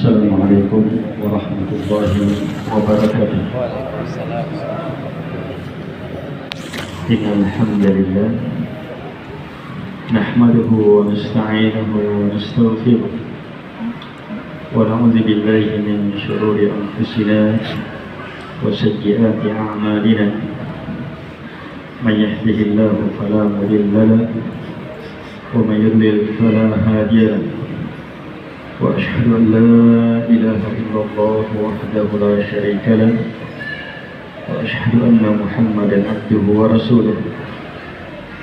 Assalamualaikum warahmatullahi wabarakatuh. Innal hamdalillah nahmaduhu wa nasta'inuhu wa nastaghfiruh wa na'udzu billahi min shururi anfusina wa sayyiati a'malina. May yahdihillahu fala mudilla lahu wa may yudlil fala hadiya lahu. وأشهد أن لا إله إلا الله وحده لا شريك له وأشهد أن محمدا عبده ورسوله.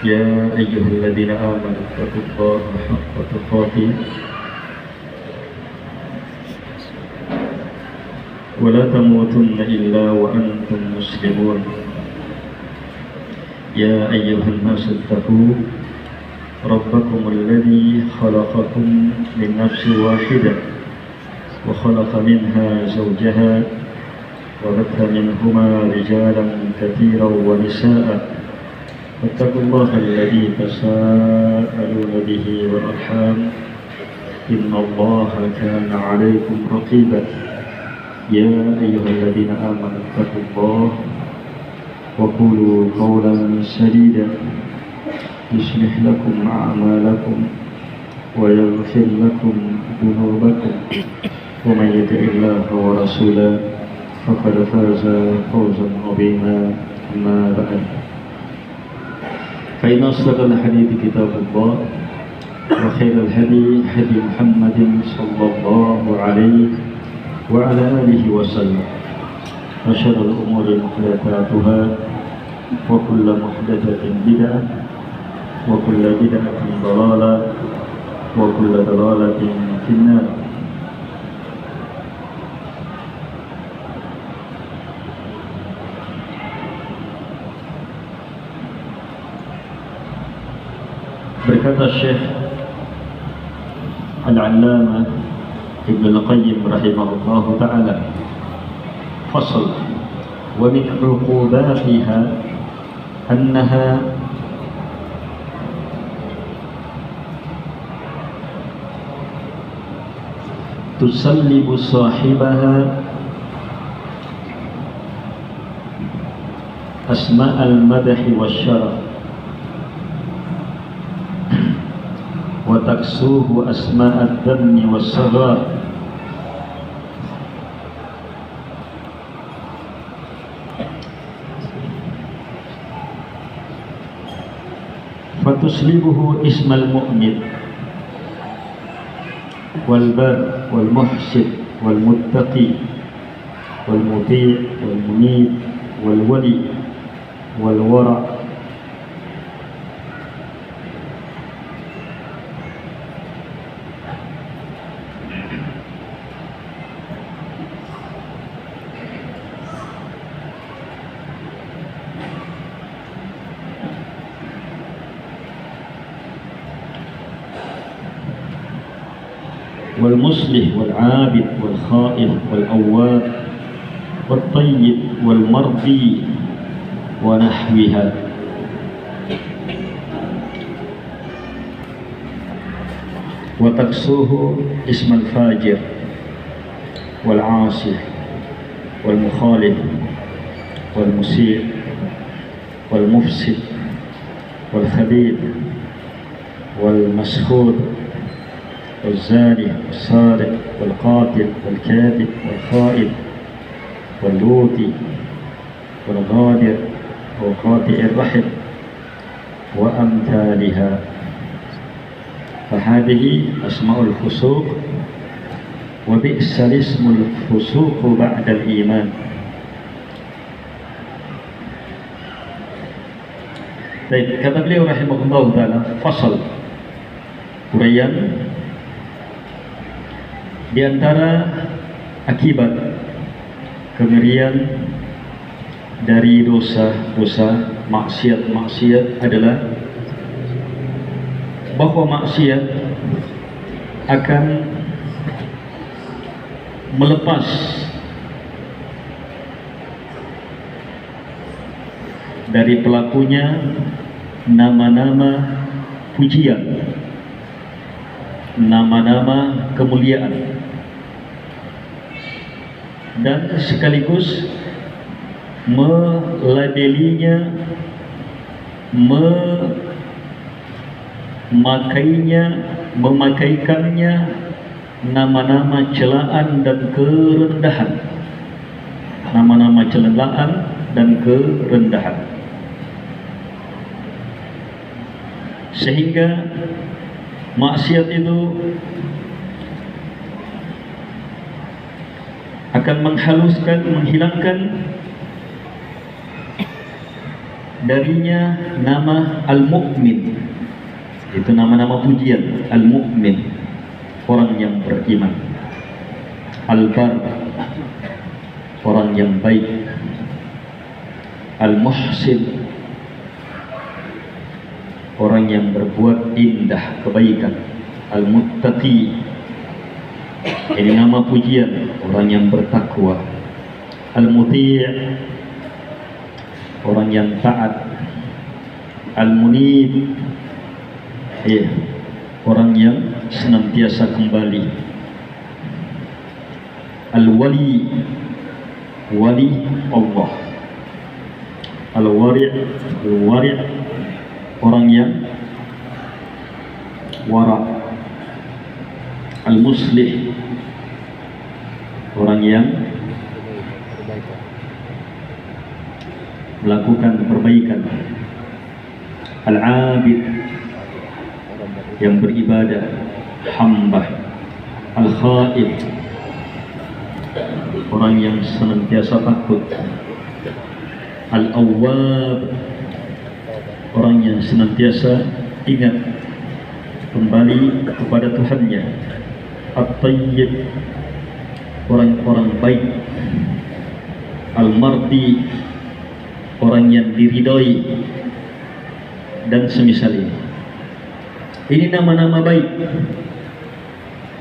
يا أيها الذين آمنوا اتقوا الله حق تقاته ولا تموتن إلا وأنتم مسلمون. يا أيها الناس اتقوا ربكم الذي خلقكم من نفس واحدة وخلق منها زوجها وبث منهما رجالا كثيرا ونساء واتقوا الله الذي تساءلون به والأرحام إن الله كان عليكم رقيبا. يا أيها الذين آمنوا اتقوا الله وقولوا قولا سديدا يصلح لكم أعمالكم ويغفر لكم ذنوبكم ومن يطع الله ورسوله فقد فاز فوزا عظيما. أما بعد فإن أصدق الحديث كتاب الله وخير الهدي هدي محمد صلى الله عليه وعلى آله وسلم وشر الأمور محدثاتها وكل محدثة بدعة وكل بدعة ضلالة وكل ضلالة في النار. Berkata Syekh Al-Allamah Ibn Al-Qayyim rahimahullah ta'ala, fasal wa min uqubatiha annaha tusallibu sahibaha asma'al madahi wasyaraf wa taksuhu asma'ad dhammi wassaghar fatuslibuhu ismal mu'min والبر والمحسن والمتقي والمطيع والمنيب والولي والورع والمصلح والعابد والخائف والأواب والطيب والمرضي ونحوها. وتكسوه اسم الفاجر والعاصي والمخالف والمسيء والمفسد والخبيث والمسخور والزاني والسارق والقاتل والكاذب والخائن واللوطي والغادر وقاطع الرحم وأمثالها. فهذه أسماء الفسوق وبئس الاسم الفسوق بعد الإيمان. Baik, kata beliau rahimahullah ta'ala, fasal, uraian di antara akibat kengerian dari dosa-dosa maksiat adalah bahwa maksiat akan melepas dari pelakunya nama-nama pujian, nama-nama kemuliaan, dan sekaligus melabelinya, memakaikannya nama-nama celaan dan kerendahan, nama-nama celaan dan kerendahan, sehingga maksiat itu akan menghaluskan, menghilangkan darinya nama Al-Mu'min. Itu nama-nama pujian. Al-Mu'min, orang yang beriman. Al-Bar, orang yang baik. Al-Muhsin, orang yang berbuat indah kebaikan. Al-Muttaqi, ini nama pujian, orang yang bertakwa. Al-Muti', orang yang taat. Al-Munib, orang yang senantiasa kembali. Al-Wali, wali Allah. Al-Wari', orang yang wara'. Al-Muslih, orang yang melakukan perbaikan. Al-Abid, yang beribadah, hamba. Al-Khaif, orang yang senantiasa takut. Al-Awwab, orang yang senantiasa ingat kembali kepada Tuhannya. At-Tayyib, orang-orang baik. Al-Mardi, orang yang diridhoi, dan semisal ini. Ini nama-nama baik.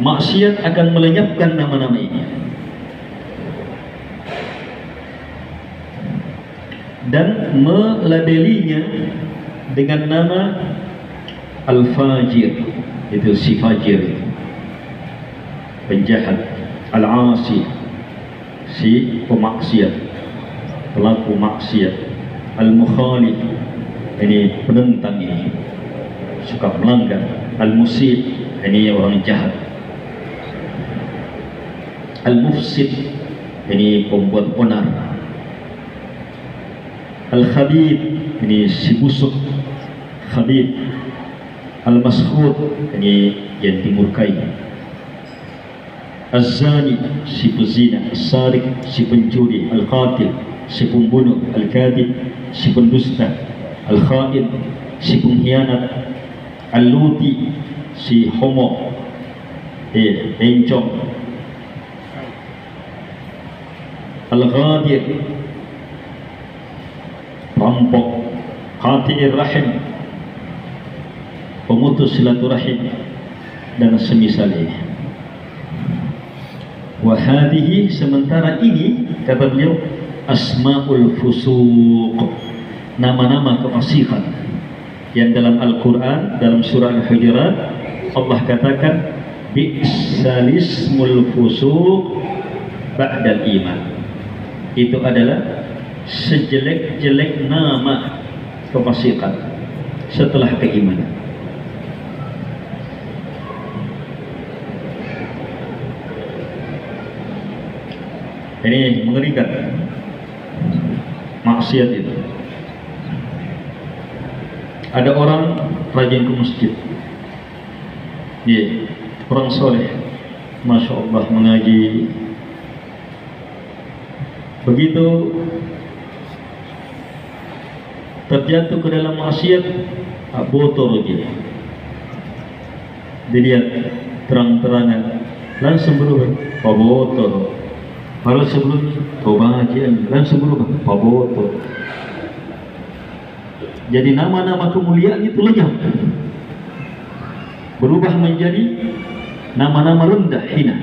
Maksiat akan melenyapkan nama-nama ini dan melabelinya dengan nama Al-Fajir. Itu si fajir, penjahat. Al-Asi, si pemaksiat, pelaku maksiat. Al-Mukhalif, ini penentang, ini suka melanggar. Al-Musid, ini orang jahat. Al-Mufsid, ini pembuat onar. Al-Khabith, ini si busuk, khabith. Al-Maskhut, ini yang dimurkai. Az-Zani, si pezina. As-Sariq, si pencuri. Al-Qatil, si pembunuh. Al-Kadhib, si pendusta. Al-Khain, si pengkhianat. Al-Luti, si homo, encong. Al-Ghadir, rampok. Qati'ir rahim, pemutus silaturahim, dan semisalnya. Wahadihi, sementara ini, kata beliau, asmaul fusuq, nama-nama kefasikan yang dalam Al-Quran, dalam surah Al-Hujurat, Allah katakan bi'salismul fusuq ba'dal iman. Itu adalah sejelek-jelek nama kefasikan setelah keimanan. Ini mengerikan maksiat itu. Ada orang rajin ke masjid, orang soleh, masya Allah, mengaji. Begitu terjatuh ke dalam maksiat, botol gitu, dilihat terang-terangan, langsung berubah, botol. Kalau sebelum tobat aja, langsung berubah, botol. Jadi nama-nama kemuliaan itu lenyap, berubah menjadi nama-nama rendah, hina.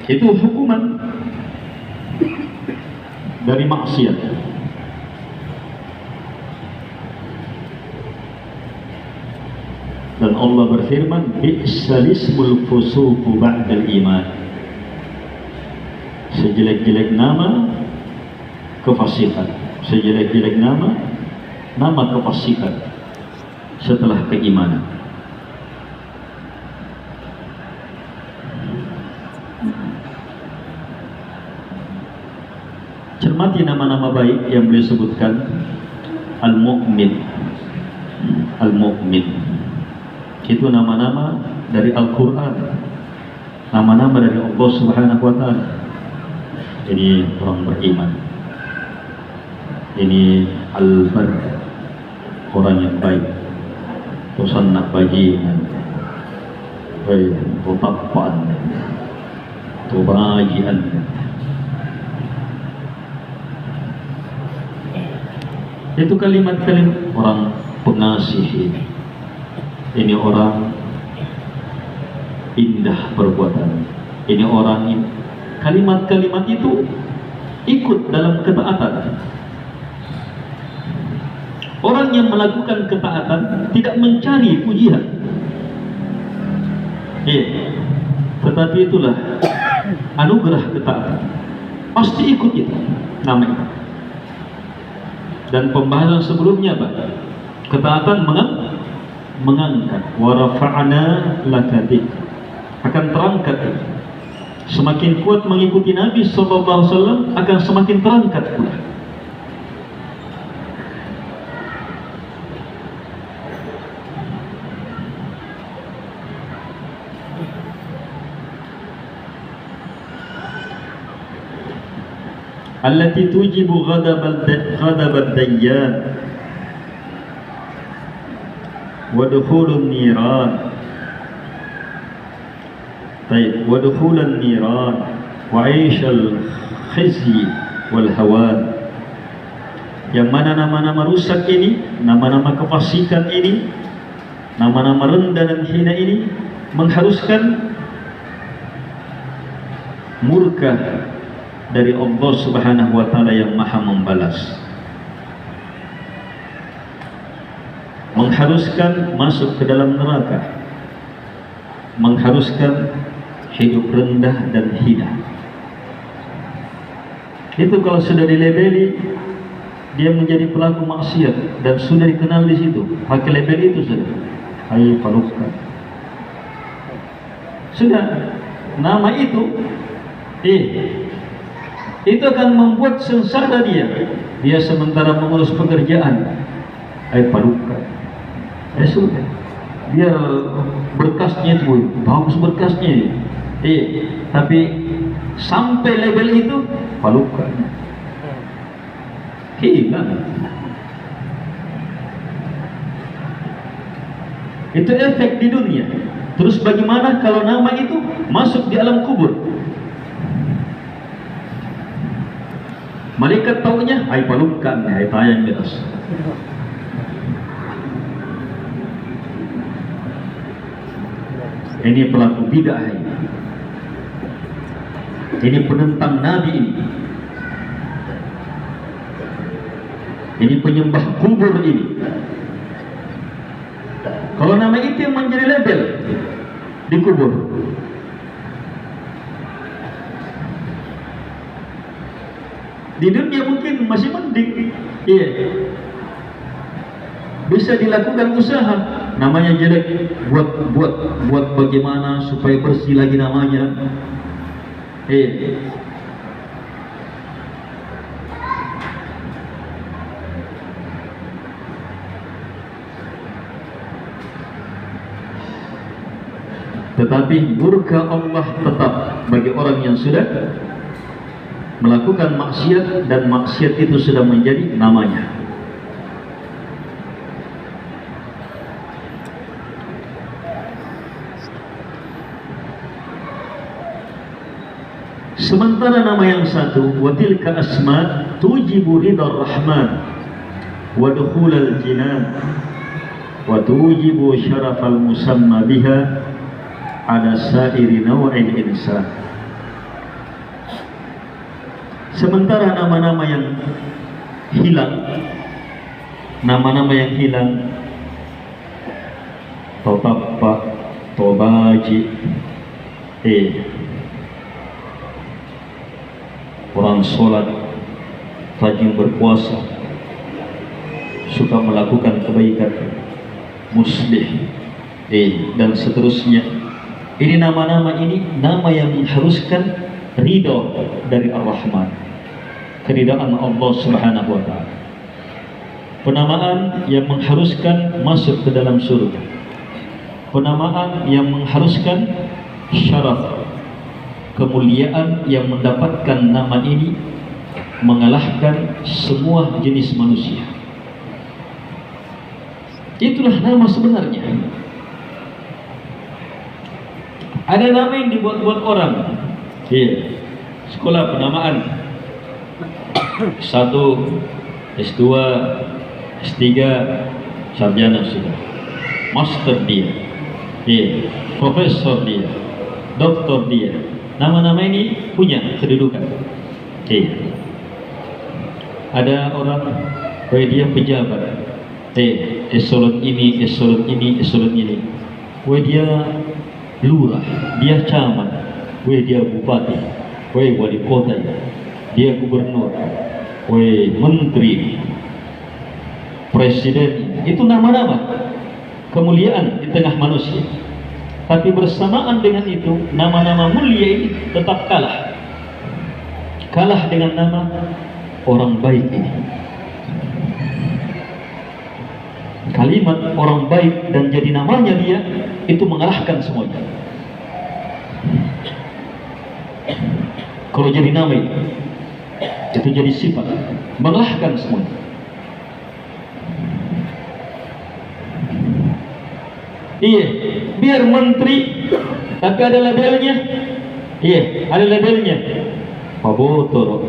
Itu hukuman dari maksiat. Dan Allah berfirman, bi'sal ismul fusuqu ba'dal iman. Sejelek-jelek nama kefasikan. Sejelek-jelek nama kefasikan setelah keimanan. Cermati nama-nama baik yang beliau sebutkan. Al-Mu'min. Al-Mu'min itu nama-nama dari Al-Quran, nama-nama dari Allah Subhanahu wa Ta'ala. Ini orang beriman, ini Al-Bar, orang yang baik, Tusannak bajingan, Tutappan, Tubajian. Itu kalimat-kalimat orang pengasih. Ini orang indah perbuatan. Ini orang ini. Kalimat-kalimat itu ikut dalam ketaatan. Orang yang melakukan ketaatan tidak mencari pujian. Tetapi itulah anugerah ketaatan. Pasti ikut itu namanya. Dan pembahasan sebelumnya apa? Ketaatan mengangkat. Wa rafa'na laka dzikr, akan terangkat. Semakin kuat mengikuti Nabi SAW akan semakin terangkat pula. Allati tujibu ghadab ad-dayyan wa dukhulun niran. Baik, wa dukhulan niran wa 'aishal khizyi wal hawan. Yang mana nama-nama rusak ini, nama-nama kefasikan ini, nama-nama rendah dan hina ini mengharuskan murka dari Allah Subhanahu wa Ta'ala yang Maha membalas, mengharuskan masuk ke dalam neraka, mengharuskan hidup rendah dan hina. Itu kalau sudah dilabeli, dia menjadi pelaku maksiat dan sudah dikenal di situ, pakai label itu sudah. Hai palukan. Sudah nama itu, itu akan membuat sengsara dia. Dia sementara mengurus pekerjaan, hai palukan. Sudah. Biar berkasnya itu bagus berkasnya. Tapi sampai label itu palukan, hilang. Itu efek di dunia. Terus bagaimana kalau nama itu masuk di alam kubur? Malaikat taunya, hai palukan, hai tayang beras. Ini pelaku bid'ah ini. Ini penentang Nabi ini. Ini penyembah kubur ini. Kalau nama itu yang menjadi label di kubur, di dunia mungkin masih mending, bisa dilakukan usaha. Namanya jelek, buat bagaimana supaya bersih lagi namanya. Tetapi murka Allah tetap bagi orang yang sudah melakukan maksiat dan maksiat itu sudah menjadi namanya. Sementara nama yang satu, wa tilka asma tujibu ridar rahman wa dukhulal jinan wa tujibu syarafal musamma biha ada sairi nawa'il insan. Sementara nama-nama yang hilang, nama-nama yang hilang Totapak, Tobaji, orang sholat, rajin berpuasa, suka melakukan kebaikan, muslih, dan seterusnya. Ini nama-nama ini nama yang mengharuskan ridho dari Ar-Rahman, keridaan Allah Subhanahu wa Ta'ala. Penamaan yang mengharuskan masuk ke dalam surga, penamaan yang mengharuskan syaraf, kemuliaan yang mendapatkan nama ini mengalahkan semua jenis manusia. Itulah nama sebenarnya. Ada nama yang dibuat-buat orang. Sekolah penamaan S1, S2, S3, sarjana sudah, master dia, profesor dia, doktor dia. Nama-nama ini punya kedudukan. Ada orang, dia pejabat, eselon ini, eselon ini, eselon ini. Dia lurah, dia camat, dia bupati, wali kota, dia gubernur, menteri, presiden. Itu nama-nama kemuliaan di tengah manusia. Tapi bersamaan dengan itu, nama-nama mulia ini tetap kalah dengan nama orang baik ini. Kalimat orang baik dan jadi namanya dia itu mengalahkan semuanya. Kalau jadi nama itu jadi sifat, mengalahkan semuanya. Biar menteri tapi ada labelnya. Ada labelnya. Pabotor.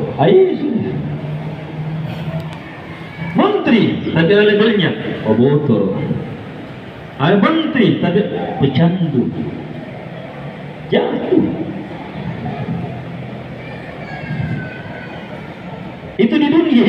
Sudah. Menteri tapi ada labelnya. Pabotor. Ada menteri tapi pecandu. Jatuh. Itu di dunia.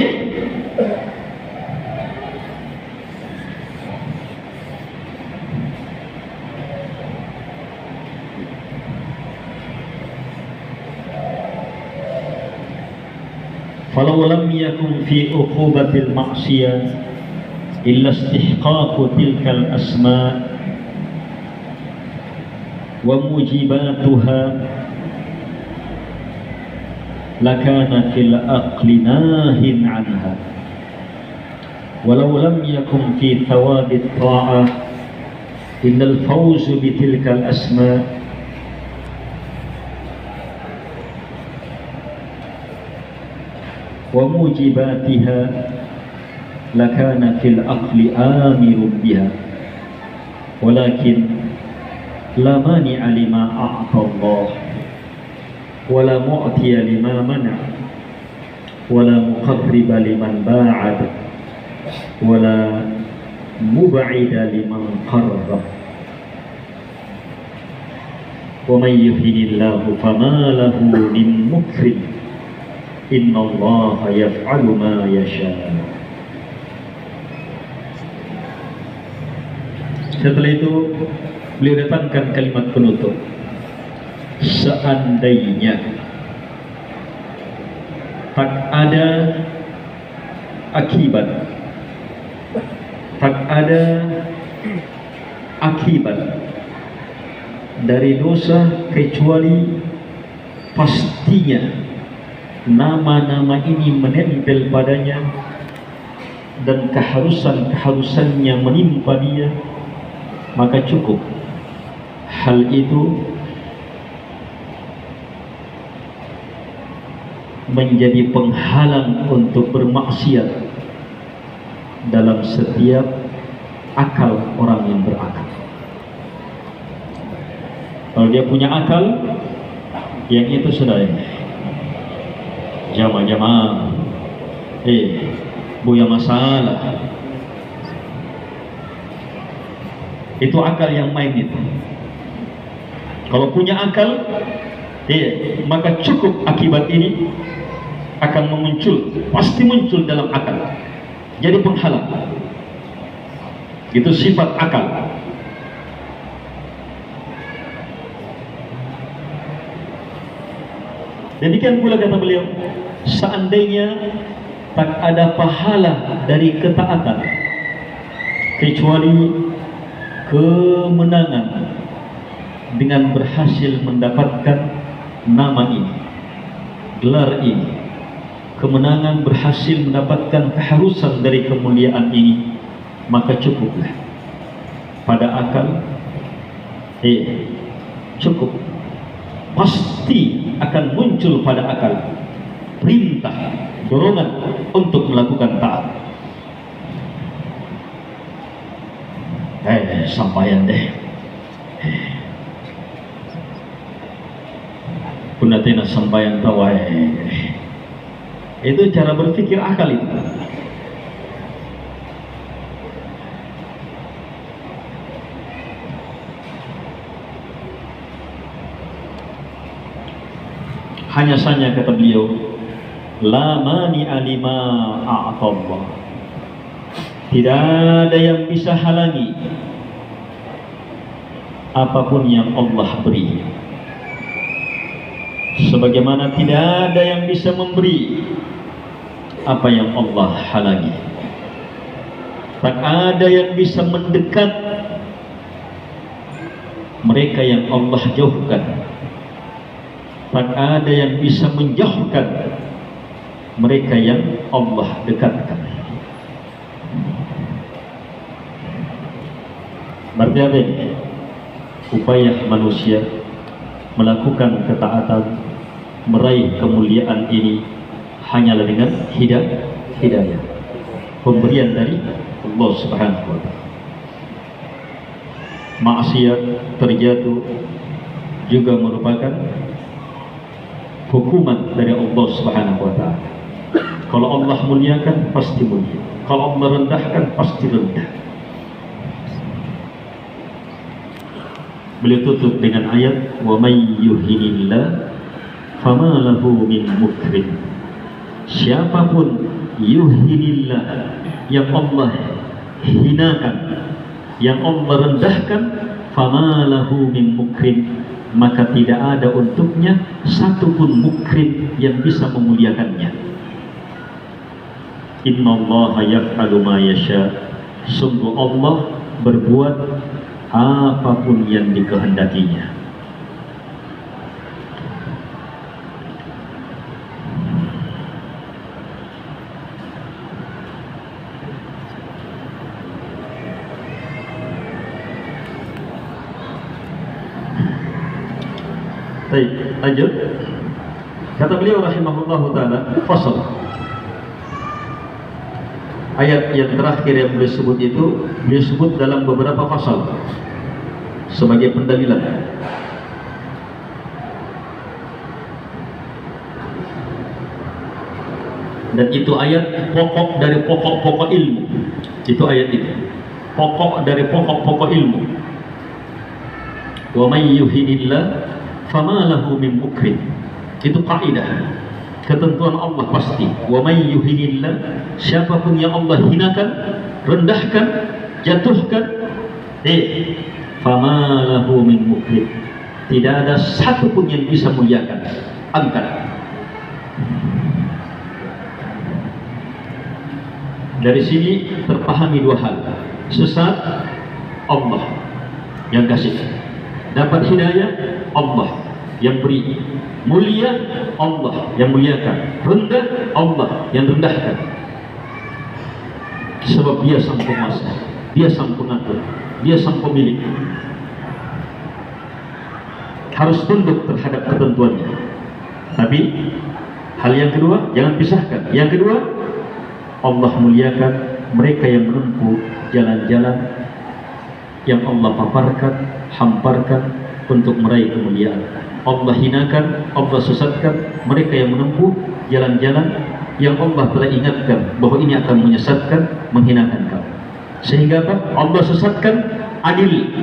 Falau lam yakun fi uqubatil ma'siyah illa istihqaqu tilkal asma' wa mujibatuha lakana fil aqli nahin anha walau lam yakun fi thawabit ta'ah illa al-fawz bi tilkal asma' wa mujibatiha lakana fil aqli amirun biha walakin la mani'a lima a'ta Allah wa la mu'tiya lima mana' wa la muqarriba liman ba'ad wa la mub'ida liman qarrab wa man yuhinillahu fama lahu min mukrim Inna Allah yaf'alu ma yasha. Setelah itu beliau datangkan kalimat penutup. Seandainya tak ada akibat, dari dosa kecuali pastinya nama-nama ini menempel padanya dan keharusannya menimpa dia, maka cukup hal itu menjadi penghalang untuk bermaksiat dalam setiap akal orang yang berakal. Kalau dia punya akal, yang itu sudah jamaah buya masalah. Itu akal yang main itu. Kalau punya akal, maka cukup akibat ini akan pasti muncul dalam akal. Jadi penghalang. Itu sifat akal. Demikian pula kata beliau, seandainya tak ada pahala dari ketaatan kecuali kemenangan dengan berhasil mendapatkan nama ini, gelar ini, kemenangan berhasil mendapatkan keharusan dari kemuliaan ini, maka cukuplah pada akal, cukup, pasti akan muncul pada akal perintah, dorongan untuk melakukan taat. Sampaian deh. Punatina sampaian tawai. Itu cara berpikir akal itu. Hanya saja kata beliau, la mani alima a'tallah. Tidak ada yang bisa halangi apapun yang Allah beri. Sebagaimana tidak ada yang bisa memberi apa yang Allah halangi. Tak ada yang bisa mendekat mereka yang Allah jauhkan. Tak ada yang bisa menjauhkan mereka yang Allah dekatkan. Berarti apa ini? Upaya manusia melakukan ketaatan, meraih kemuliaan ini hanyalah dengan hidayah, pemberian dari Allah Subhanahu wa ta'ala. Maksiat, terjatuh juga merupakan hukuman dari Allah Subhanahu wa ta'ala. Kalau Allah muliakan pasti mulia, kalau Allah rendahkan pasti rendah. Beliau tutup dengan ayat wa may yuhinillah fama lahu min mukrim. Siapapun yuhinillah, yang Allah hinakan, yang Allah rendahkan, fama lahu min mukrim, maka tidak ada untuknya satupun mukrim yang bisa memuliakannya. Innallaha yaf'alu ma yasha. Sungguh Allah berbuat apapun yang dikehendakinya. Baik, lanjut. Kata beliau rahimahullahu ta'ala, fasal. Ayat yang terakhir yang beliau sebut itu, beliau sebut dalam beberapa fasal sebagai pendalilan. Dan itu ayat pokok dari pokok-pokok ilmu. Itu ayat itu, pokok dari pokok-pokok ilmu. Wa may yuhinillah fama lahu min mukrim. Itu kaidah, ketentuan Allah pasti. Wa may yuhinillah, siapapun yang Allah hinakan, rendahkan, jatuhkan, fama lahu min mukrim, tidak ada satupun yang bisa muliakan, angkat. Dari sini terpahami dua hal. Sesat, Allah yang kasih. Dapat hidayah, Allah yang beri. Mulia, Allah yang muliakan. Rendah, Allah yang rendahkan. Sebab Dia sang penguasa, Dia sang pengatur, Dia sang pemilik. Harus tunduk terhadap ketentuannya. Tapi hal yang kedua, jangan pisahkan. Yang kedua, Allah muliakan mereka yang menempuh jalan-jalan yang Allah paparkan, hamparkan untuk meraih kemuliaan. Allah hinakan, Allah sesatkan mereka yang menempuh jalan-jalan yang Allah telah ingatkan bahwa ini akan menyesatkan, menghinakan kamu. Sehingga Allah sesatkan adil,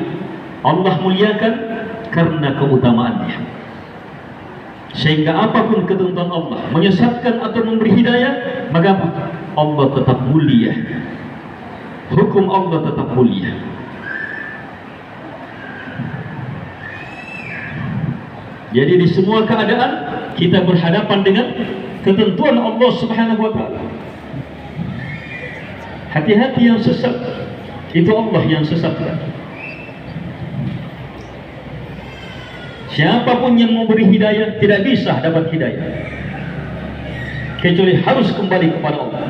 Allah muliakan karena keutamaannya. Sehingga apapun ketentuan Allah, menyesatkan atau memberi hidayah, maka apa? Allah tetap mulia. Hukum Allah tetap mulia. Jadi di semua keadaan kita berhadapan dengan ketentuan Allah Subhanahu wa taala. Hati-hati yang sesat, itu Allah yang sesatkan. Siapapun yang memberi hidayah tidak bisa dapat hidayah kecuali harus kembali kepada Allah.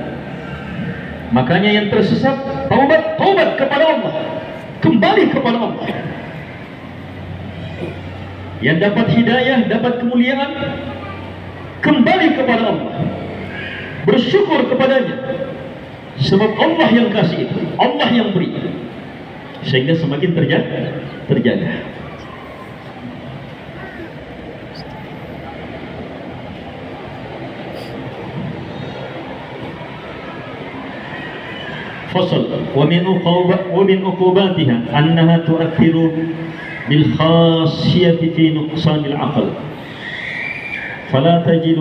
Makanya yang tersesat taubat kepada Allah, kembali kepada Allah. Yang dapat hidayah, dapat kemuliaan, kembali kepada Allah, bersyukur kepadanya, sebab Allah yang kasih itu, Allah yang beri, sehingga semakin terjaga. فصل ومن عقوباتها أنها تؤثر بالخاصية في نقصان العقل فلا تجد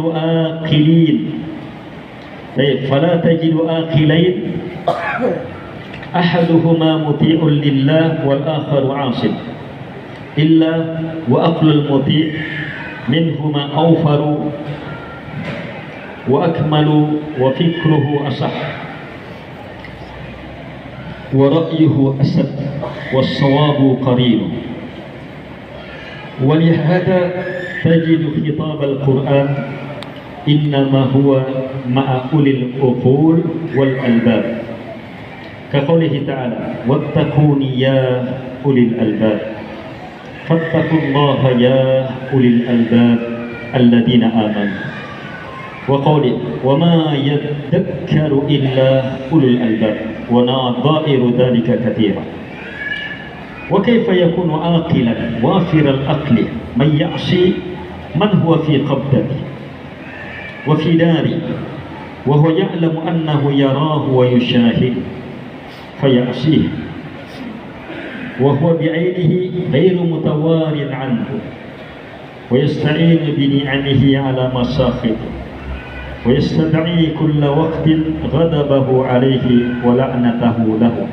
آقلين أحدهما مطيع لله والآخر عاصٍ إلا وعقل المطيع منهما أوفر وأكمل وفكره أصح ورأيه أسد والصواب قريب. ولهذا تجد خطاب القرآن إنما هو مع أولي العقول والألباب كقوله تعالى واتقوني يا أولي الألباب فاتقوا الله يا أولي الألباب الذين آمنوا وقوله وما يذكر إلا أولو الألباب ونظائر ذلك كثيرا. وكيف يكون عاقلا وافر العقل من يعصي من هو في قبضته وفي داره وهو يعلم أنه يراه ويشاهد فيعصيه وهو بعينه غير متوار عنه ويستعين بنعمه على مساخطه ويستدعي كل وقت غضبه عليه ولعنته له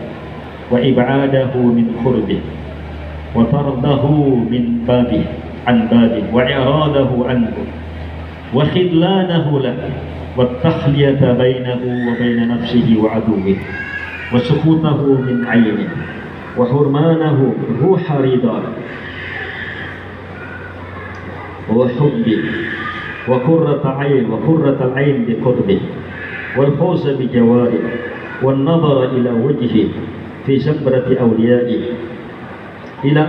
وإبعاده من قربه وطرده من بابه عن بابه وإعراضه عنه وخذلانه له والتخلية بينه وبين نفسه وعدوه وسقوطه من عينه وحرمانه روح رضاه وحبه وقرة العين بقربه والفوز بجواره والنظر إلى وجهه في زمرة أوليائه إلى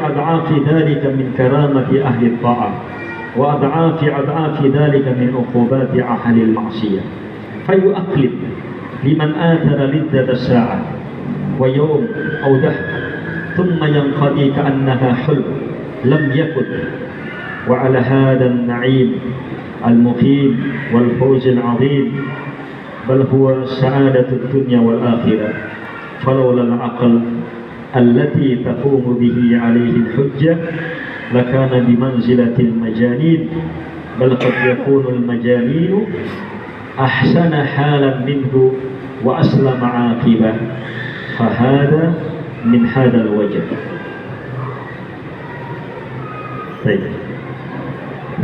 أضعاف ذلك من كرامة أهل الطاعة وأضعاف ذلك من عقوبات أهل المعصية فيؤقلم لمن آثر لذة الساعة ويوم أو دهر ثم ينقضي كأنها حلم لم يكن وعلى هذا النعيم المقيم والفوز العظيم بل هو سعادة الدنيا والآخرة فلولا العقل التي تقوم به عليه الحجة لكان بمنزلة المجانين بل قد يكون المجانين أحسن حالا منه وأسلم عاقبة فهذا من هذا الوجه. Baik,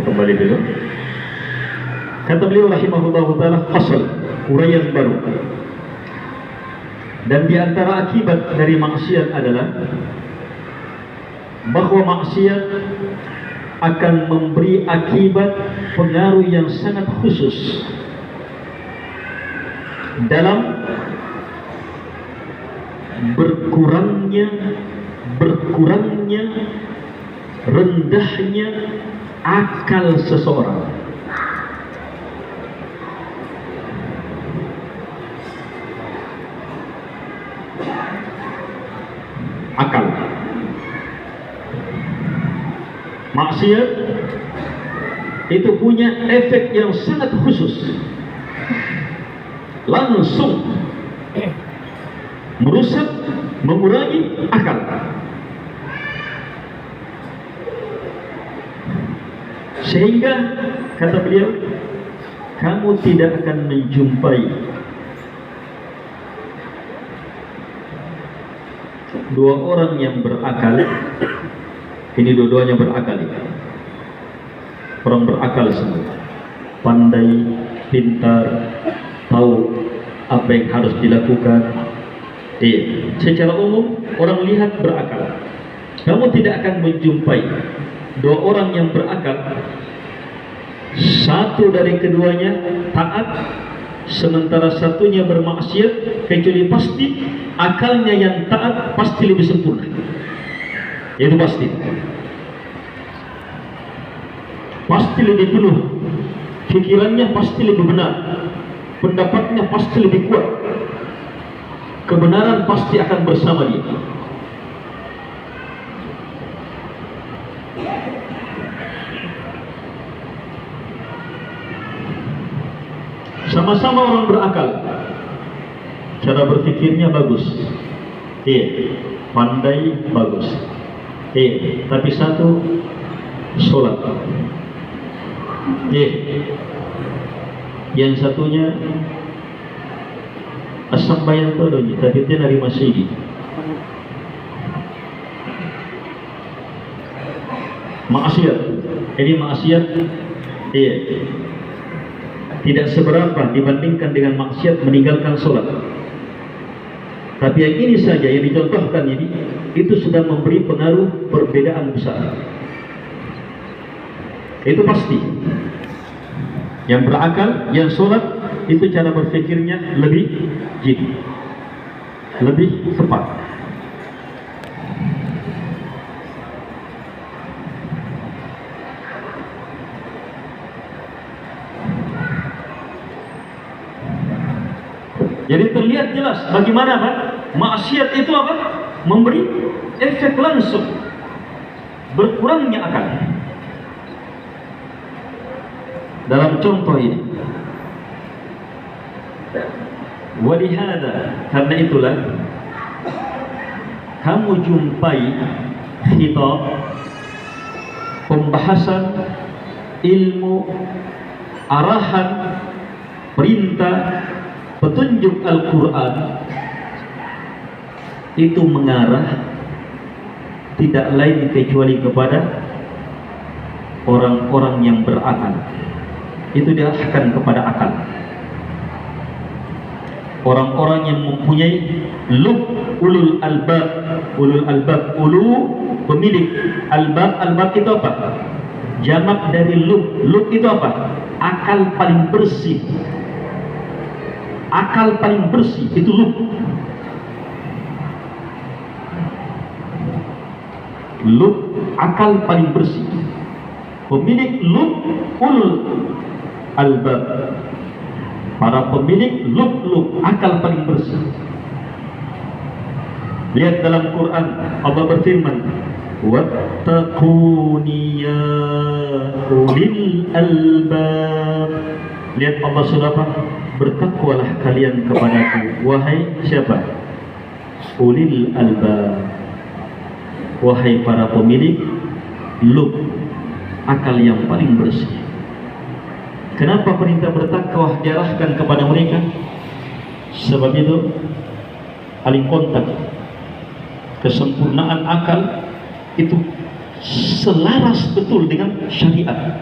kembali dulu. Kata beliau rahimahullahu taala, fasal, uraian baru. Dan di antara akibat dari maksiat adalah bahwa maksiat akan memberi akibat pengaruh yang sangat khusus dalam berkurangnya rendahnya akal seseorang. Akal. Maksiat itu punya efek yang sangat khusus, langsung merusak, mengurangi akal. Sehingga kata beliau, kamu tidak akan menjumpai dua orang yang berakal. Ini dua-duanya berakal. orang berakal semua, pandai, pintar, tahu apa yang harus dilakukan. Secara umum orang lihat berakal. Kamu tidak akan menjumpai dua orang yang berakal, satu dari keduanya taat, sementara satunya bermaksiat, kecuali pasti akalnya yang taat pasti lebih sempurna. Itu pasti. Pasti lebih penuh, pikirannya pasti lebih benar, pendapatnya pasti lebih kuat, kebenaran pasti akan bersama dia. Sama-sama orang berakal, cara berpikirnya bagus, pandai, bagus, tapi satu sholat, yang satunya asam bayang todonya, tapi dia dari masjid. Maksiat, ini maksiat, tidak seberapa dibandingkan dengan maksiat meninggalkan sholat. Tapi yang ini saja yang dicontohkan ini, itu sudah memberi pengaruh perbedaan besar. Itu pasti. Yang berakal, yang sholat, itu cara berpikirnya lebih jeli, lebih tepat. Jadi terlihat jelas bagaimana Pak, maksiat itu apa? Memberi efek langsung berkurangnya akal. Dalam contoh ini, walihada, karena itulah kamu jumpai khitab, pembahasan ilmu, arahan, perintah, petunjuk Al-Quran itu mengarah tidak lain kecuali kepada orang-orang yang berakal. Itu diarahkan kepada akal. Orang-orang yang mempunyai ulul albab, pemilik albab itu apa? Jamak dari lub itu apa? Akal paling bersih. Akal paling bersih itu lub. Lub, akal paling bersih. Pemilik lub, ulul albab, para pemilik lub, akal paling bersih. Lihat dalam Quran, Allah berfirman, wattaquni ya ulil albab. Lihat Allah sudah apa? Bertakwalah kalian kepadaku, wahai siapa? Ulil albab, wahai para pemilik lub, akal yang paling bersih. Kenapa perintah bertakwa diarahkan kepada mereka? Sebab itu paling kontak kesempurnaan akal itu selaras betul dengan syariat.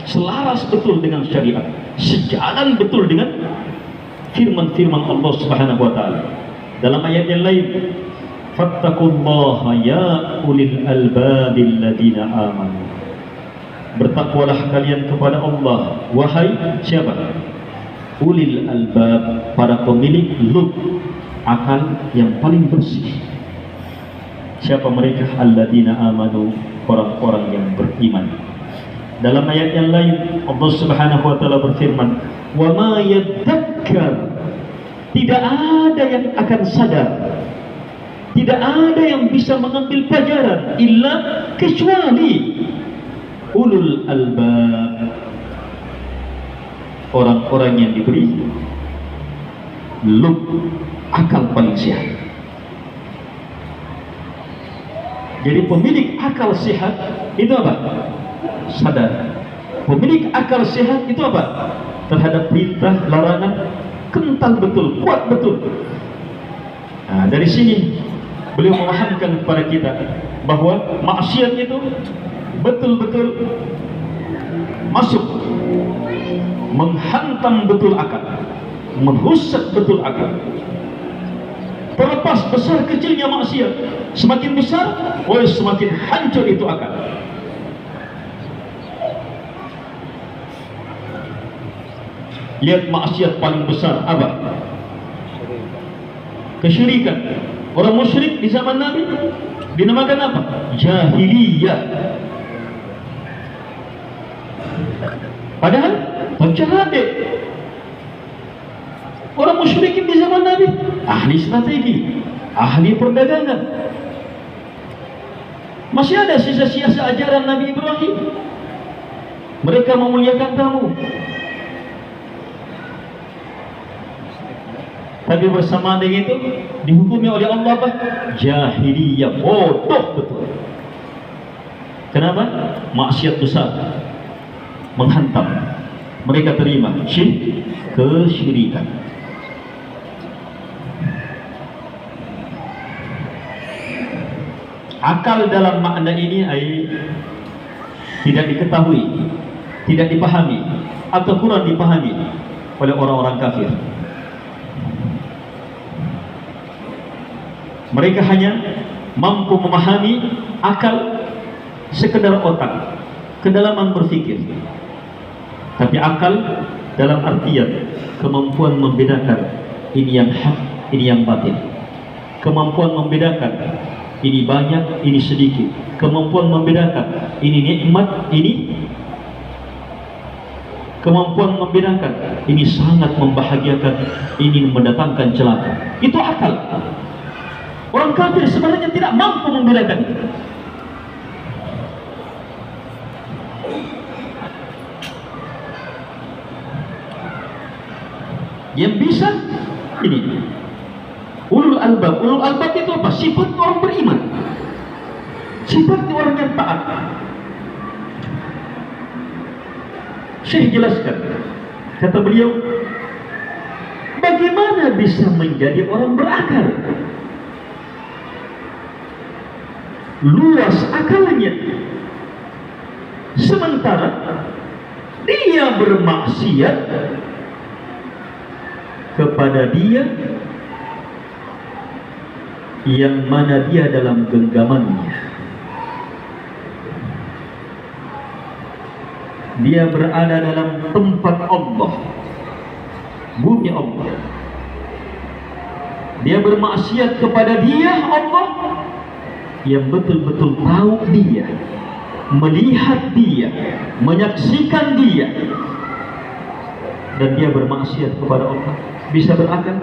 Selaras betul dengan syariat, sejalan betul dengan firman-firman Allah Subhanahu wa taala. Dalam ayat yang lain, fattaqullaha ya ulil albabil ladina amanu. Bertakwalah kalian kepada Allah, wahai siapa? Ulil albab, para pemilik lub, akal yang paling bersih. Siapa mereka? Alladina amanu, orang-orang yang beriman. Dalam ayat yang lain Allah Subhanahu wa taala berfirman, wa ma yadzakkar, tidak ada yang akan sadar, tidak ada yang bisa mengambil pelajaran illa kecuali ulul albab, orang-orang yang diberi lub, akal paling sehat. Jadi pemilik akal sehat itu apa? Sadar. Pemilik akal sehat itu apa? Terhadap perintah, larangan kental betul, kuat betul. Nah, dari sini beliau memahamkan kepada kita bahwa maksiat itu betul-betul masuk, menghantam betul akal, merusak betul akal. Terlepas besar kecilnya maksiat, semakin besar, semakin hancur itu akal. Lihat maksiat paling besar apa? Kesyirikan. Orang musyrik di zaman Nabi dinamakan apa? Jahiliyah. Padahal penjahat. Orang musyrikin di zaman Nabi ahli strategi, ahli perdagangan. Masih ada sisa-sisa ajaran Nabi Ibrahim. Mereka memuliakan tamu. Tapi bersama dengan itu dihukumi oleh Allah apa? Jahiliyah, bodoh betul. Kenapa? Maksiat besar menghantam. Mereka terima kesyirikan. Akal dalam makna ini tidak diketahui, tidak dipahami, atau kurang dipahami oleh orang-orang kafir. Mereka hanya mampu memahami akal sekedar otak, kedalaman berpikir. Tapi akal dalam artian kemampuan membedakan ini yang hak, ini yang batil. Kemampuan membedakan ini banyak, ini sedikit. Kemampuan membedakan ini nikmat, kemampuan membedakan ini sangat membahagiakan, ini mendatangkan celaka. Itu akal. Orang kafir sebenarnya tidak mampu membedakan itu. Yang bisa ini ulul albab. Ulul albab itu apa? Sifat orang beriman, sifat orang yang taat. Syekh jelaskan, kata beliau, bagaimana bisa menjadi orang berakal? Luas akalnya, sementara dia bermaksiat kepada dia yang mana dia dalam genggamannya. Dia berada dalam tempat Allah, bumi Allah. Dia bermaksiat kepada dia Allah yang betul-betul tahu dia, melihat dia, menyaksikan dia, dan dia bermaksiat kepada Allah. Bisa berakal?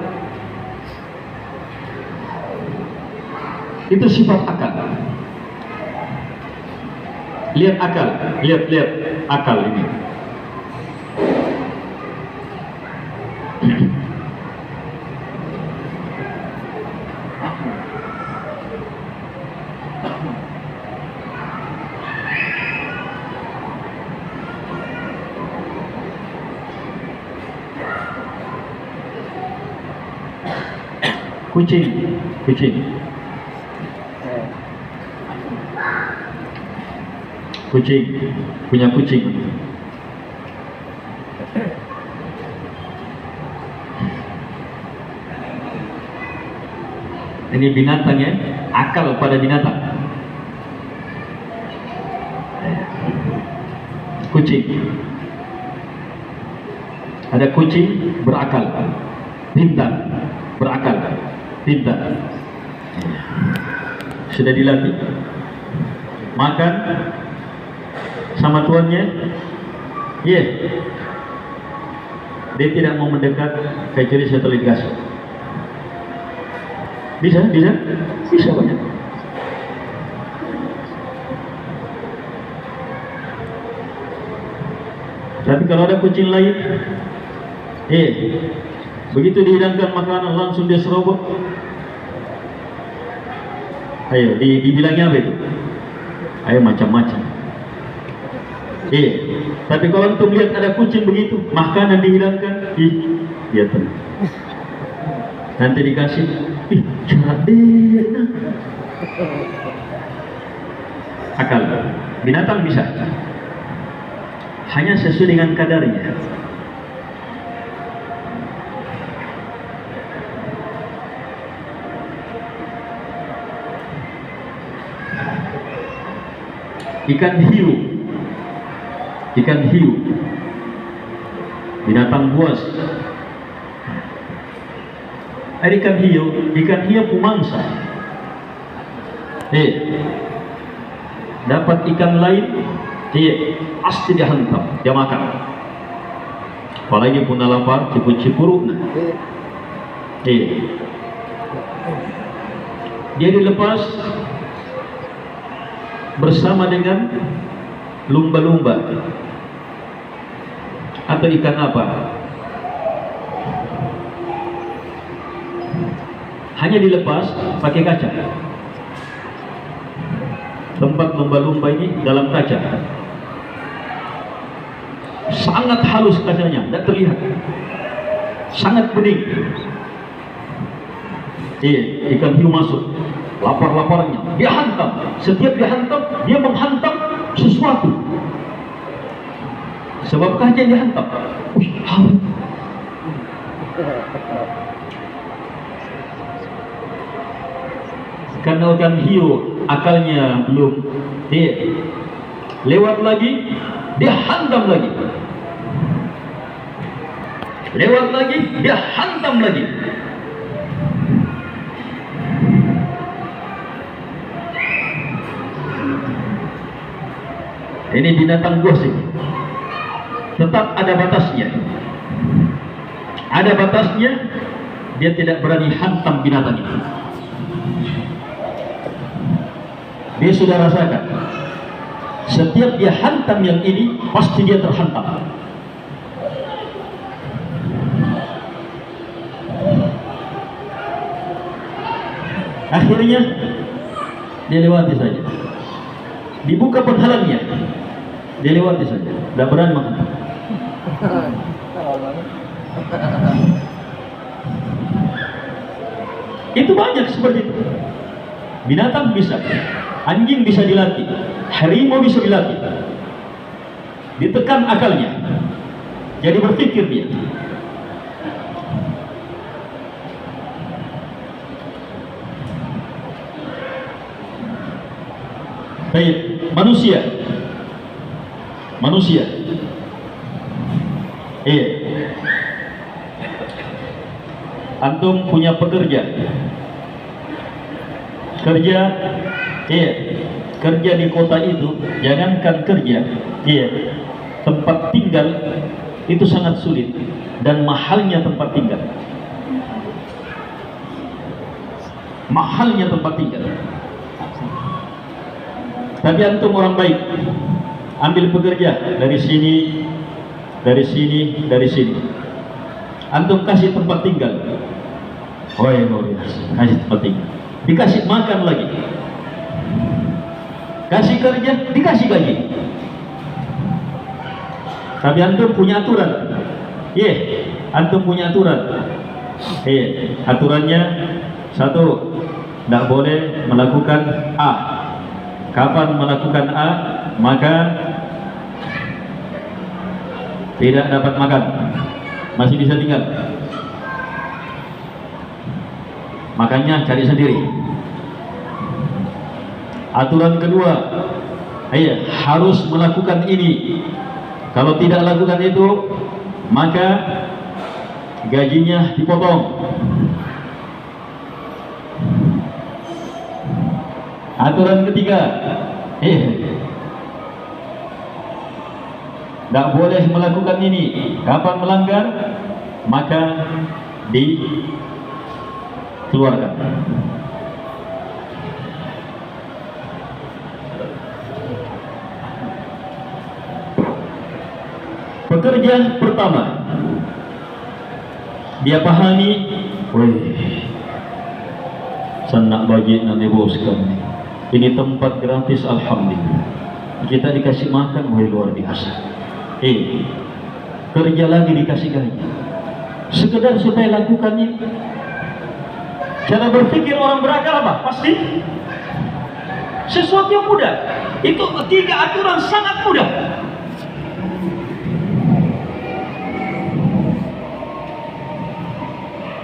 Itu sifat akal. Lihat akal, lihat akal ini. Kucing. Punya kucing. Ini binatang ya, akal pada binatang. Kucing. Ada kucing berakal, pintar, berakal, pintar. Sudah dilatih. Makan sama tuannya, dia tidak mau mendekat kecuali setelah dikasih. Bisa banyak. Tapi kalau ada kucing lain, begitu dihidangkan makanan langsung dia serobot. Ayo, dibilangnya apa itu? Ayo macam-macam. Tapi kalau antum lihat ada kucing begitu, makanan dihidangkan, dia tenang. Nanti dikasih, Ih, cerdik. Akal. Binatang bisa. Hanya sesuai dengan kadarnya. Ikan hiu, binatang buas. Ikan hiu pemangsa. Dapat ikan lain, pasti dia hantam, dia makan. Apalagi punah lapar, cipur-cipuruk. Dia dilepas bersama dengan lumba-lumba atau ikan apa, hanya dilepas pakai kaca. Tempat lumba-lumba ini dalam kaca, sangat halus kacanya, tidak terlihat, sangat bening. Ikan hiu masuk, lapar-laparnya, dia hantam. Setiap dia hantam, dia menghantam sesuatu. Sebabkah dia dihantam? Karena ikan hiu akalnya belum, lewat lagi, dia hantam lagi. Lewat lagi, dia hantam lagi. Ini binatang buas ini. Tetap ada batasnya. Ada batasnya, dia tidak berani hantam binatang itu. Dia sudah rasakan, setiap dia hantam yang ini, pasti dia terhantam. Akhirnya dia lewati saja. Dibuka penghalangnya, dia lewati saja, tidak berani menghantam. Itu banyak seperti itu. Binatang bisa, anjing bisa dilatih, harimau bisa dilatih. Ditekan akalnya, jadi berpikir dia. Baik, manusia. Antum punya pekerja. Kerja di kota itu, jangankan kerja, tempat tinggal itu sangat sulit dan mahalnya tempat tinggal. Mahalnya tempat tinggal. Tapi antum orang baik, ambil pekerja dari sini, dari sini, dari sini. Antum kasih tempat tinggal. Oh ya, kasih tempat tinggal. Dikasih makan lagi. Kasih kerja, dikasih gaji. Tapi antum punya aturan. Antum punya aturan. Aturannya satu, tidak boleh melakukan A. Kapan melakukan A, maka tidak dapat makan, masih bisa tinggal. Makanya cari sendiri. Aturan kedua, harus melakukan ini. Kalau tidak lakukan itu, maka gajinya dipotong. Aturan ketiga, tidak boleh melakukan ini. Kapan melanggar, maka dikeluarkan. Pekerja pertama, dia pahami, sanak bagi nanti boskan. Ini tempat gratis, alhamdulillah. Kita dikasih makan, luar biasa. Kerja lagi dikasih gaji. Sekedar supaya lakukan ini. Cara berpikir orang berakal apa? Pasti sesuatu yang mudah. Itu tiga aturan sangat mudah.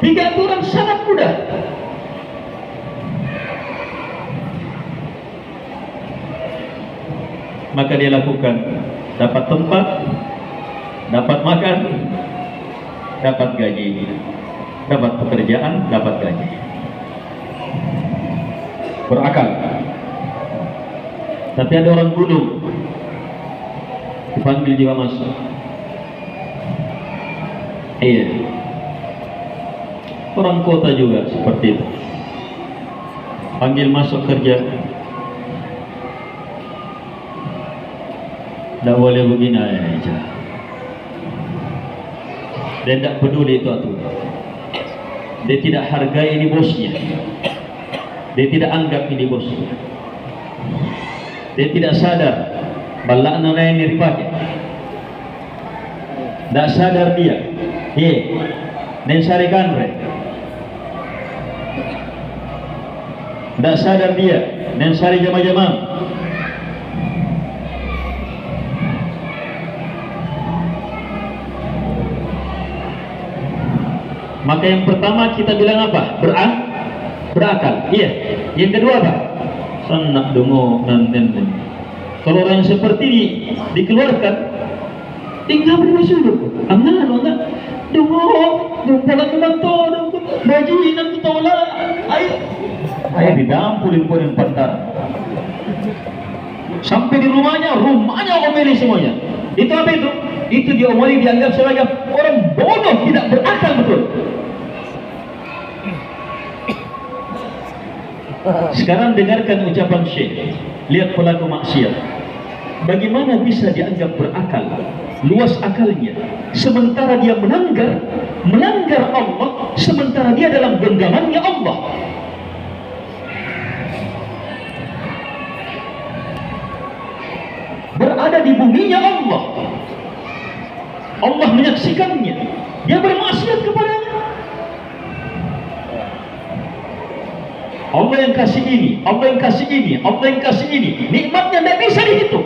Tiga aturan sangat mudah. Maka dia lakukan. Dapat tempat, dapat makan, dapat gaji, dapat pekerjaan, dapat gaji. Berakal. Tapi ada orang gunung dipanggil juga masuk. Iya. Orang kota juga seperti itu. Panggil masuk kerja. Tidak boleh begini aja. Dia tidak peduli itu aturan. Dia tidak hargai ini bosnya. Dia tidak anggap ini bosnya. Dia tidak sadar balakna lain daripada. Tak sadar dia. Dan sari kanre. Tak sadar dia. Dan sari jama-jama. Maka yang pertama kita bilang apa? Berakal. Iya. Yang kedua apa? Sanak dungo nanten. Kalau orang seperti ini dikeluarkan, tinggal bermasyarakat. Aman, enggak? Dungo, palang kemanto, bajinan kita wala. Ayo didampulin pun yang pantar. Sampai di rumahnya omeli semuanya. Itu apa itu? Itu diomeli dianggap sebagai orang bodoh, tidak berakal betul. Sekarang dengarkan ucapan Syekh. Lihat pelaku maksiat. Bagaimana bisa dianggap berakal? Luas akalnya. Sementara dia melanggar Allah, sementara dia dalam genggamannya Allah. Berada di buminya Allah. Allah menyaksikannya. Dia bermaksiat kepadanya. Allah yang kasih ini, Allah yang kasih ini, Allah yang kasih ini. Nikmatnya tidak bisa dihitung.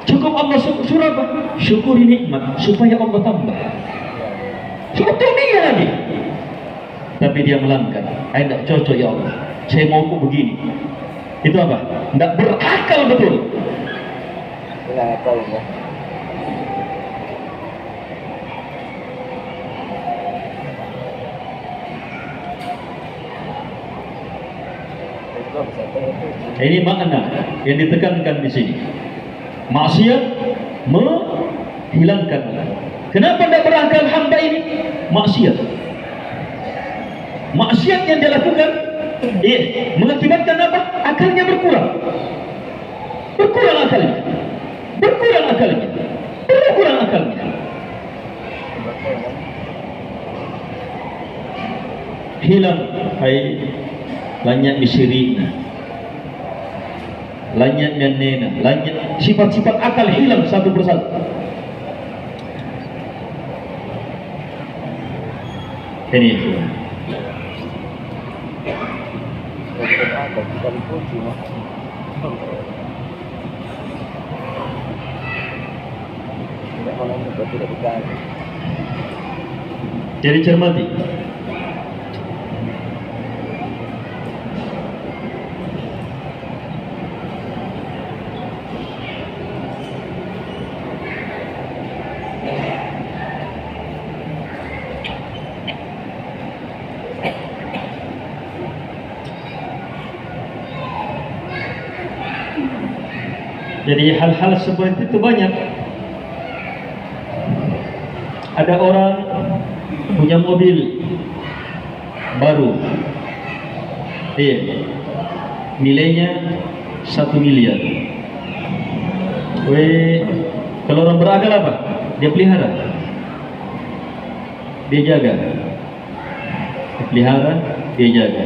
Cukup Allah suruh apa? Syukuri nikmat supaya Allah tambah. Cukup dia lagi. Tapi dia melanggar. Tidak cocok ya Allah. Saya mau begini. Itu apa? Tidak berakal betul. Berakal ya. Ini makna yang ditekankan di sini. Maksiat menghilangkan. Kenapa tidak berakal hamba ini? Maksiat. Maksiat yang dia lakukan, mengakibatkan apa? Akalnya berkurang. Berkurang akalnya. Berkurang akalnya. Berkurang akalnya. Hilang lanyak misirina, lanyak nena, lanyak sifat-sifat akal hilang satu persatu. Ini jadi cermati. Jadi hal-hal seperti itu banyak. Ada orang punya mobil baru, nilainya 1 miliar. Kalau orang berakal apa? Dia pelihara, dia jaga, dia pelihara, dia jaga.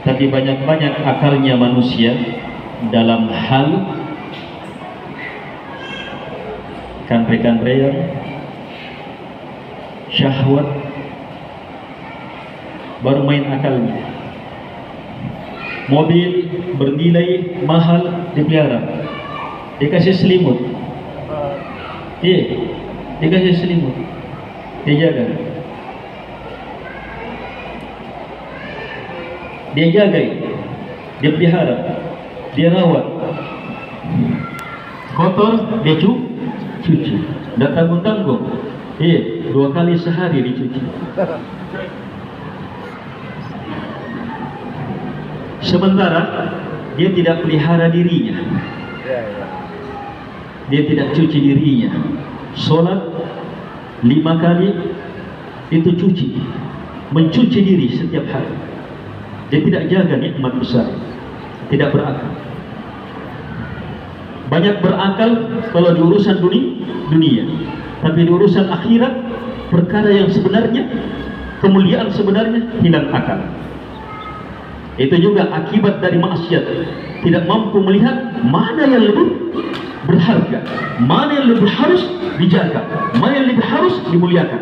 Tapi banyak-banyak akalnya manusia dalam hal kantre-kantrean, syahwat, baru main akalnya. Mobil bernilai mahal dipelihara, dikasih selimut, dikasih selimut, dia jaga, dia pelihara, dia rawat. Kotor dia cuci, tidak tanggung-tanggung. 2 kali sehari dicuci. Sementara dia tidak pelihara dirinya, dia tidak cuci dirinya. Sholat 5 kali itu cuci, mencuci diri setiap hari. Dia tidak jaga nikmat besar, tidak berakal. Banyak berakal kalau di urusan dunia, tapi di urusan akhirat, perkara yang sebenarnya, kemuliaan sebenarnya, hilang akal. Itu juga akibat dari maksiat, tidak mampu melihat mana yang lebih berharga, mana yang lebih harus dijaga, mana yang lebih harus dimuliakan.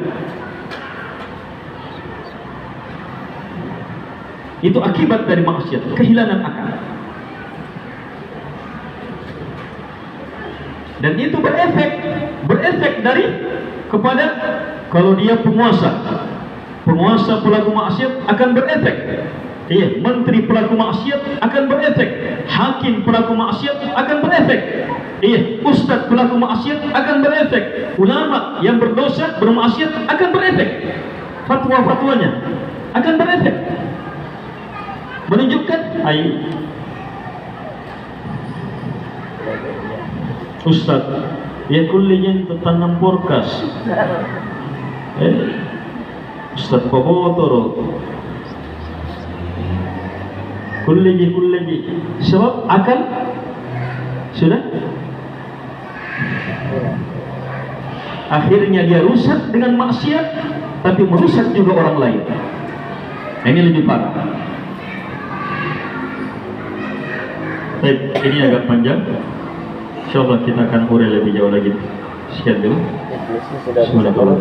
Itu akibat dari maksiat, kehilangan akal. Dan itu berefek dari kepada, kalau dia penguasa pelaku maksiat akan berefek. Menteri pelaku maksiat akan berefek, hakim pelaku maksiat akan berefek, ustadz pelaku maksiat akan berefek, ulama yang berdosa bermaksiat akan berefek, fatwa-fatwanya akan berefek, menunjukkan ustadz kullinya tanam porkas, ustadz pabotoro, kulli sebab akal sudah, akhirnya dia rusak dengan maksiat, tapi merusak juga orang lain. Ini lebih parah. Baik, ini agak panjang. Insyaallah kita akan urai lebih jauh lagi. Sekian dulu. Subhanallah.